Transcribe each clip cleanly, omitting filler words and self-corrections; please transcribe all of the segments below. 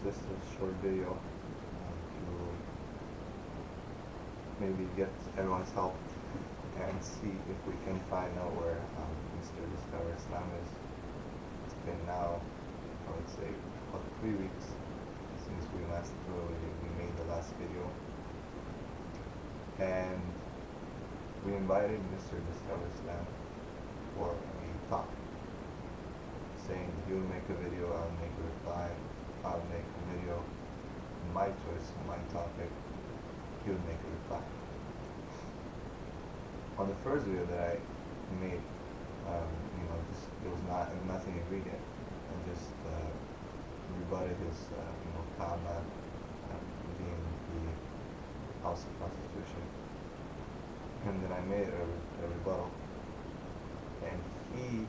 just a short video to maybe get everyone's help and see if we can find out where Mr. Discover Islam is. It's been now, I would say, about 3 weeks since we made the last video, and we invited Mr. Discover Islam for a talk, saying he'll make a video, I'll make a reply, I'll make a video, my choice, my topic, he'll make a reply. On the first video that I made, there was nothing ingredient. I just rebutted his, Kaaba being the house of prostitution, and then I made a rebuttal, and he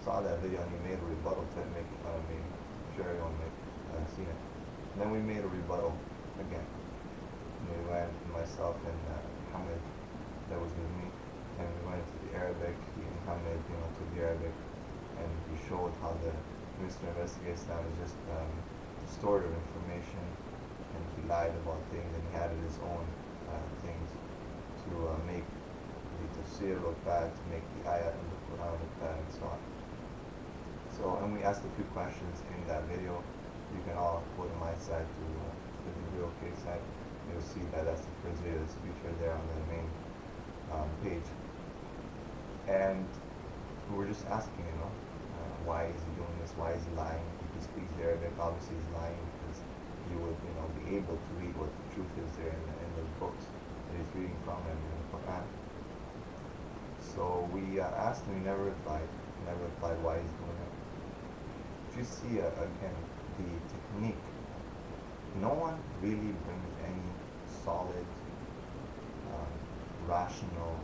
saw that video and he made a rebuttal to make fun of me. I'm sure everyone seen it. And then we made a rebuttal again. And we went, myself and Hamid, that was with me, and we went to the Arabic. He and Hamid, to the Arabic, and we showed how the Mr. Investigates Islam is just distorted information, and he lied about things, and he added his own things to make the tafsir look bad, to make the ayat in the Quran look bad, and so on. So, and we asked a few questions in that video. You can all go to my side, to the Video OK side. You'll see that that's the first video that's featured there on the main page. And we were just asking, why is he doing this? Why is he lying? If he speaks Arabic, obviously he's lying because he would, be able to read what the truth is there in the books that he's reading from and in the Quran. So we asked him, he never replied why he's doing it. If you see, again, the technique, no one really brings any solid, rational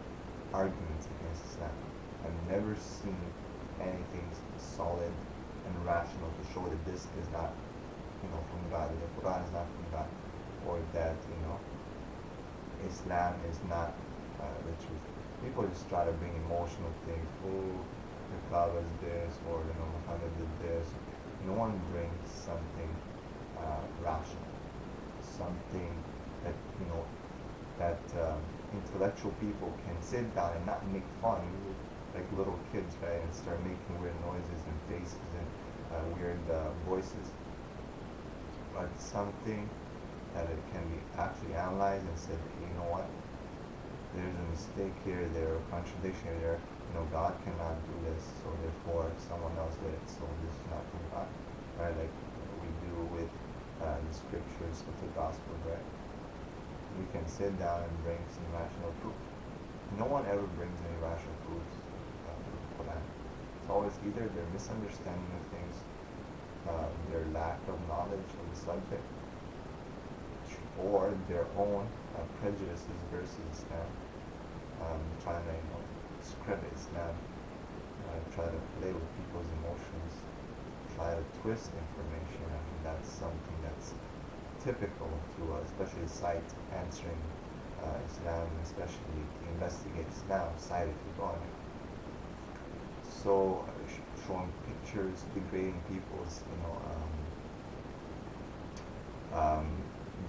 arguments against Islam. I've never seen anything solid and rational to show that this is not, from God, that the Quran is not from God, or that, Islam is not the truth. People just try to bring emotional things. Oh, the Kaaba is this, or Muhammad did this. No one brings something rational, something that that intellectual people can sit down and not make fun like little kids, right, and start making weird noises and faces and weird voices. But something that it can be actually analyzed and said, you know what, there's a mistake here, there's a contradiction here, God cannot do this, so therefore someone else did it, so this is not from God, right, like we do with the scriptures of the gospel, right? We can sit down and bring some rational proof. No one ever brings any rational proofs to the Quran. It's always either their misunderstanding of things, their lack of knowledge of the subject, or their own prejudices versus Islam, trying to discredit Islam, try to play with people's emotions, try to twist information. I mean, that's something that's typical to especially the site answering Islam, especially the Investigate Islam site if you go on it. So showing pictures, degrading people's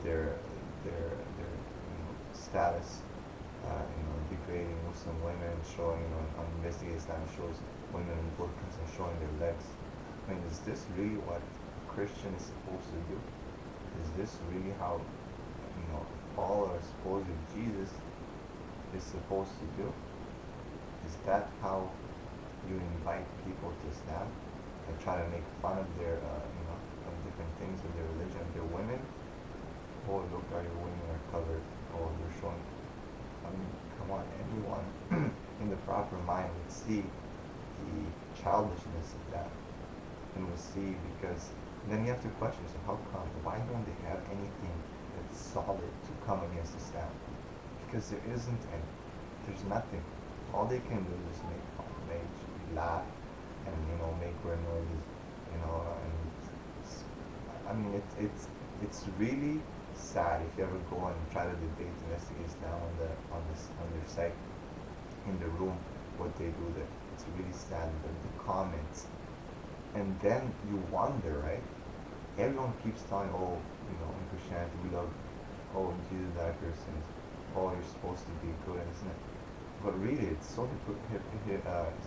their status, degrading Muslim women, showing on Investigate Islam shows women in burqas and showing their legs. I mean, is this really what a Christian is supposed to do? Is this really how Paul or supposed Jesus is supposed to do? Is that how you invite people to Islam and try to make fun of their of different things of their religion, of their women? Oh, look, how your women are covered. Oh, they're showing. I mean, come on, everyone in the proper mind would see the childishness of that, and would see, because then you have to question yourself, how come? Why don't they have anything that's solid to come against Islam? Because there isn't any. There's nothing. All they can do is make fun, laugh, and make weird noises, and I mean, it's really sad if you ever go and try to debate Investigate Islam on their site, in the room, what they do there. It's really sad, the comments. And then you wonder, right? everyone keeps telling, oh, in Christianity we love, oh, Jesus died for your sins, oh, you're supposed to be good, and isn't it? But really, it's so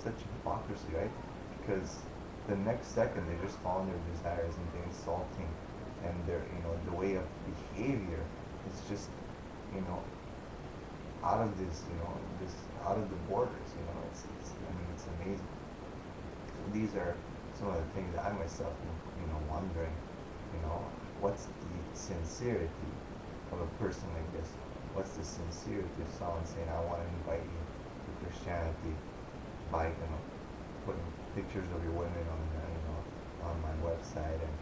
such hypocrisy, right? Because the next second they're just following their desires and they're insulting, and their, the way of behavior is just, you know, out of this out of the borders. It's I mean, it's amazing. These are some of the things that I myself am, wondering, what's the sincerity of a person like this? What's the sincerity of someone saying, I want to invite you to Christianity by, putting pictures of your women on, on my website, and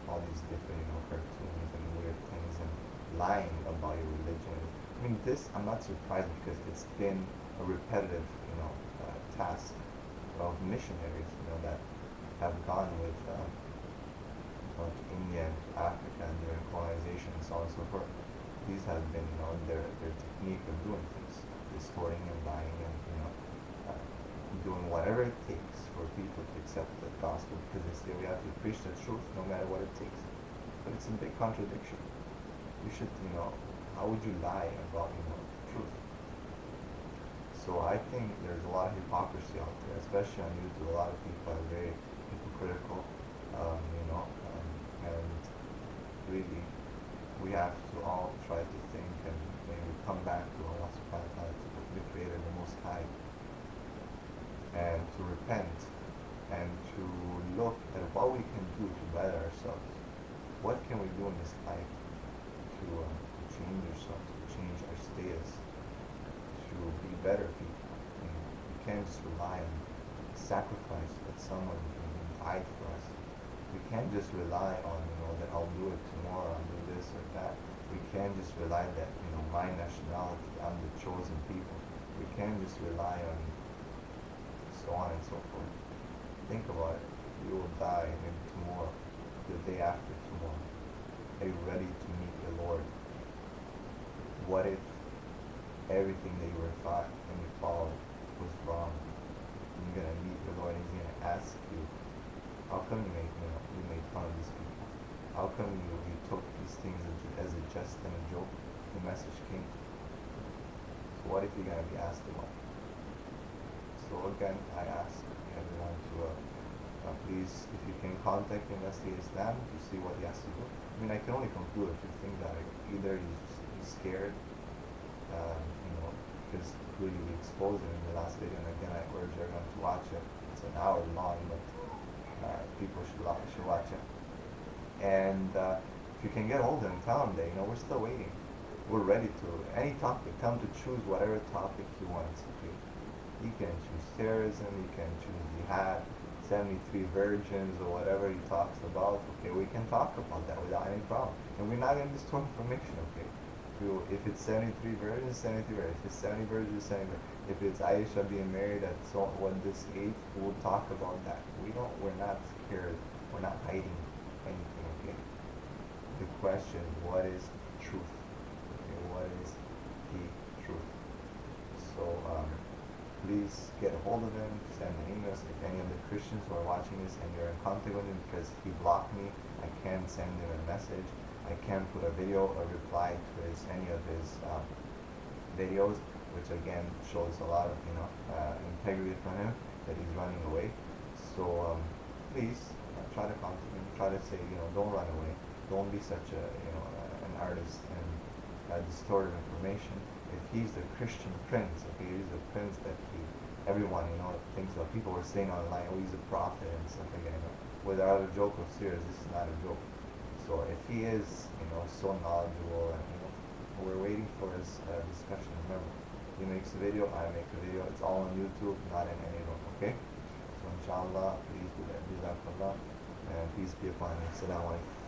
all these different, cartoons and weird things, and lying about your religion. I mean, this, I'm not surprised, because it's been a repetitive, task of missionaries, that have gone with like India and Africa and during colonization and so on and so forth. These have been, their technique of doing things, distorting and lying, and doing whatever it takes for people to accept the gospel, because they say we have to preach the truth no matter what it takes. But it's a big contradiction. You should, how would you lie about, truth? So I think there's a lot of hypocrisy out there, especially on YouTube. A lot of people are very hypocritical, and really we have to all try to think and maybe come back to Allah subhanahu wa ta'ala, to the Creator, the Most High, and to repent, and to look at what we can do to better ourselves. What can we do in this life to change ourselves, to change our status, to be better people? We can't just rely on sacrifice that someone died for us. We can't just rely on, that I'll do it tomorrow, I'll do this or that. We can't just rely that, my nationality, I'm the chosen people. We can't just rely on so on and so forth. Think about it. You will die maybe tomorrow, the day after tomorrow. Are you ready to meet the Lord? What if everything that you were taught and you followed was wrong? And you're gonna meet the Lord, and He's gonna ask you, how come you made fun of these people? How come you took these things as a jest and a joke? The message came. So what if you're gonna be asked about it? So again, I ask everyone to please, if you can contact Investigate Islam to see what he has to do. I mean, I can only conclude a few things that either he's scared, because clearly we exposed him in the last video, and again, I urge everyone to watch it. It's an hour long, but people should watch it. And if you can get hold of him, tell him that, we're still waiting. We're ready to, any topic, tell him to choose whatever topic he wants. Okay? You can choose terrorism, you can choose jihad, 73 virgins, or whatever he talks about. Okay, we can talk about that without any problem. And we're not going to distort information, okay? If it's 73 virgins, 73 virgins. If it's 70 virgins, 70 virgins. If it's Aisha being married at this age, we'll talk about that. We're not scared. We're not hiding anything, okay? The question, what is truth? Okay, what is the truth? So, please get a hold of him, send an email. If any of the Christians who are watching this and you're in contact with him, because he blocked me, I can't send him a message. I can't put a video or reply to any of his videos, which again shows a lot of integrity from him, that he's running away. So please try to contact him. Try to say, don't run away. Don't be such an artist and distorted information. If he's the Christian prince, okay, he's the prince that everyone thinks of. People were saying online, oh, he's a prophet and stuff like that. Without a joke or serious, this is not a joke. So if he is, so knowledgeable, and we're waiting for his discussion. Remember, he makes a video, I make a video. It's all on YouTube, not in any room. Okay? So inshallah, please do that. Jazakallah, and peace be upon you. Assalamu alaikum.